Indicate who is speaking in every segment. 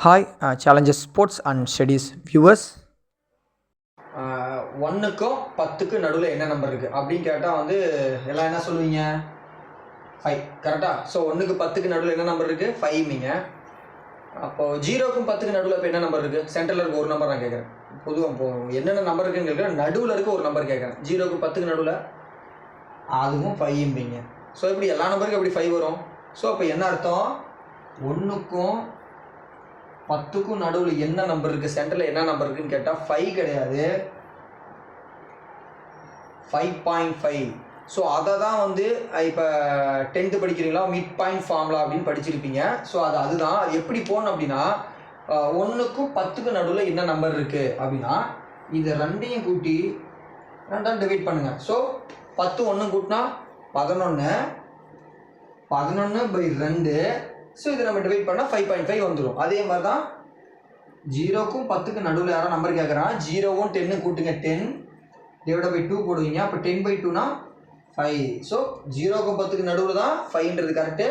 Speaker 1: Hi challenges sports and studies viewers. 1க்கும் 10க்கும் நடுவில் என்ன நம்பர் இருக்குது அப்படின்னு கேட்டால் வந்து எல்லாம் என்ன சொல்லுவீங்க? 5 கரெக்டாக. ஸோ 1க்கு 10க்கு நடுவில் என்ன நம்பர் இருக்குது? 5மீங்க. அப்போது 0க்கும் 10க்கு நடுவில் இப்போ என்ன நம்பர் இருக்குது? சென்டரில் இருக்க ஒரு நம்பர் நான் கேட்குறேன். பொதுவாக இப்போது என்னென்ன நம்பர் இருக்குன்னு கேட்குறேன். நடுவில் இருக்க ஒரு நம்பர் கேட்குறேன். 0க்கும் 10க்கு நடுவில் அதுவும் 5மீங்க. ஸோ இப்படி எல்லா நம்பருக்கும் எப்படி 5 வரும்? ஸோ அப்போ என்ன அர்த்தம்? 1க்கும் 10க்கும் நடுவில் என்ன நம்பர் இருக்குது, சென்டரில் என்ன நம்பர் இருக்குன்னு கேட்டால் 5 கிடையாது, 5.5. ஸோ அதை தான் வந்து இப்போ 10th படிக்கிறீங்களா மிட் பாயிண்ட் ஃபார்முலா அப்படின்னு படிச்சிருப்பீங்க. ஸோ அதுதான் அது எப்படி போகணும் அப்படின்னா 1க்கும் 10க்கும் நடுவில் என்ன நம்பர் இருக்குது அப்படின்னா இது ரெண்டையும் கூட்டி 2ஆல் டிவைட் பண்ணுங்கள். ஸோ 10 1 கூட்டினா 11, 11/2. ஸோ இதை நம்ம டிவைட் பண்ணால் 5.5 வந்துடும். அதே மாதிரி தான் 0க்கும் 10க்கும் நடுவில் யாரும் நம்பர் கேட்குறான். 0வும் 10 கூட்டுங்க, 10 / 2 போடுவீங்க. அப்போ 10/2னா 5. ஸோ 0க்கும் 10க்கு நடுவில் தான் 5ன்றது கரெக்டு.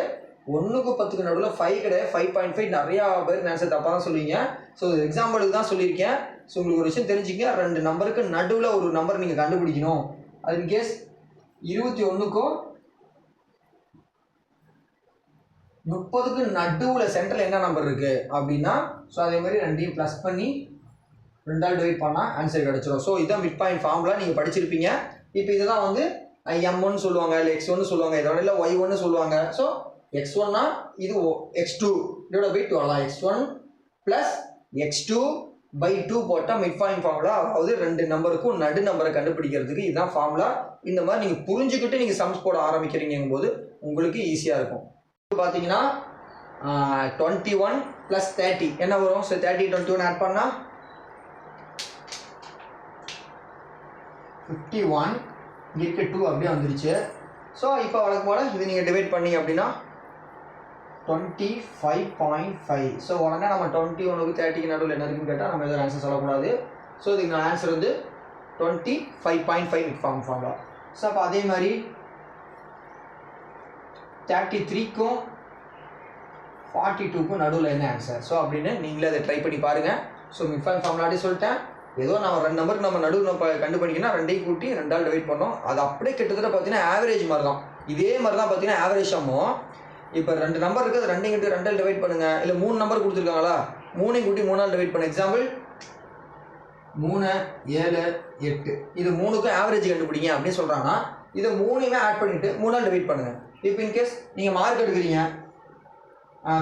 Speaker 1: 1க்கும் 10க்கு நடுவில் 5 கிடையாது, 5.5. நிறையா பேர் ஆன்சர் தப்பாக தான் சொல்லுவீங்க. ஸோ எக்ஸாம்பிளுக்கு தான் சொல்லியிருக்கேன். ஸோ உங்களுக்கு ஒரு விஷயம் தெரிஞ்சுக்க, 2 நம்பருக்கு நடுவில் ஒரு நம்பர் நீங்கள் கண்டுபிடிக்கணும். அது இன்கேஸ் 21க்கும் 30க்கு நடுவில் சென்டரில் என்ன நம்பர் இருக்குது அப்படின்னா ஸோ அதே மாதிரி ரெண்டையும் ப்ளஸ் பண்ணி 2ஆல் டிவைட் பண்ணால் ஆன்சர் கிடச்சிரும். ஸோ இதுதான் மிட் பாயிண்ட் ஃபார்முலா, நீங்கள் படிச்சிருப்பீங்க. இப்போ இதுதான் வந்து M1 சொல்லுவாங்க, இல்லை X1 சொல்லுவாங்க, இதோட இல்லை Y1 சொல்லுவாங்க. ஸோ X1னா இது X2 / 2 வரலாம். X1 + X2/2 போட்டால் மிட் பாயிண்ட் ஃபார்முலா. அதாவது 2 நம்பருக்கும் நடு நம்பரை கண்டுபிடிக்கிறதுக்கு இதுதான் ஃபார்முலா. இந்த மாதிரி நீங்கள் புரிஞ்சுக்கிட்டு நீங்கள் சம்ஸ் போட ஆரம்பிக்கிறீங்கும் போது உங்களுக்கு ஈஸியாக இருக்கும். பார்த்தீங்கன்னா 21 + 30 என்ன வரும்? ஸோ 30 21 ஆட் பண்ணால் 51. இங்கே இருக்க 2 அப்படியே வந்துருச்சு. ஸோ இப்போ வழக்கம் போல் இது நீங்கள் டிவைட் பண்ணி அப்படின்னா 25.5. ஸோ உடனே நம்ம 21க்கு 30க்கு நடுவில் என்ன இருக்குன்னு கேட்டால் நம்ம எதுவும் ஆன்சர் சொல்லக்கூடாது. ஸோ இதுக்கு நான் ஆன்சர் வந்து 25.5 மிட் ஃபார்முலா. ஸோ அப்போ அதே மாதிரி 33க்கும் 42க்கும் நடுவில் என்ன ஆன்சர்? ஸோ அப்படின்னு நீங்களே அதை ட்ரை பண்ணி பாருங்கள். ஸோ மிட் பாயிண்ட் ஃபார்முலாடி சொல்லிட்டேன். ஏதோ நம்ம 2 நம்பருக்கு நம்ம நடுவில் கண்டுபிடிக்கணும், 2ஐயும் கூட்டி 2ஆல் டிவைட் பண்ணோம். அது அப்படியே கிட்டத்தட்ட பார்த்தீங்கன்னா ஆவரேஜ் மாதிரி தான். இதே மாதிரி தான் பார்த்தீங்கன்னா ஆவரேஜ் சம்மும். இப்போ 2 நம்பர் இருக்குது, அது 2ஐயும் கூட்டி 2ஆல் டிவைட் பண்ணுங்கள். இல்லை 3 நம்பர் கொடுத்துருக்காங்களா, 3ஐயும் கூட்டி 3ஆல் டிவைட் பண்ணு. எக்ஸாம்பிள் 3 7 8 இது 3க்கும் ஆவரேஜ் கண்டுபிடிங்க அப்படின்னு சொல்கிறாங்கன்னா இதை 3ஐயுமே ஆட் பண்ணிவிட்டு 3ஆல் டிவைட் பண்ணுங்கள். இப்போ இன்கேஸ் நீங்கள் மார்க் எடுக்கிறீங்க,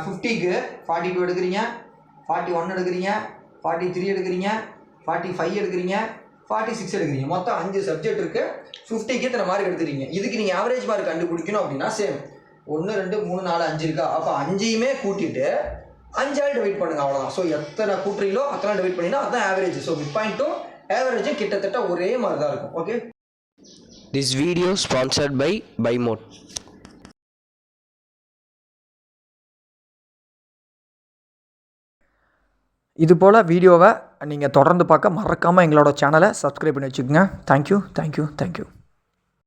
Speaker 1: 50க்கு 42 எடுக்கிறீங்க, 41 எடுக்கிறீங்க, 43 எடுக்கிறீங்க, 45 எடுக்கிறீங்க, 46 எடுக்கிறீங்க. மொத்தம் 5 சப்ஜெக்ட் இருக்குது. 50க்கு இத்தனை மார்க் எடுத்துறீங்க. இதுக்கு நீங்கள் ஆவரேஜ் மார்க் கண்டுபிடிக்கணும் அப்படின்னா சேம் 1 2 3 4 5 இருக்கா, அப்போ 5ஐயுமே கூட்டிட்டு 5ஆல் டிவைட் பண்ணுங்கள், அவ்வளோதான். ஸோ எத்தனை கூட்டுறீங்களோ அத்தனை டிவைட் பண்ணிங்கன்னா அதுதான் ஆவரேஜ். ஸோ மிட் பாயிண்ட்டும் ஆவரேஜும் கிட்டத்தட்ட ஒரே மாதிரி தான் இருக்கும். Okay.
Speaker 2: This video sponsored by BuyMode.
Speaker 1: இது போல் வீடியோவை நீங்கள் தொடர்ந்து பார்க்க மறக்காமல் எங்களோட சேனலை சப்ஸ்கிரைப் பண்ணி வச்சுக்கோங்க. தேங்க்யூ.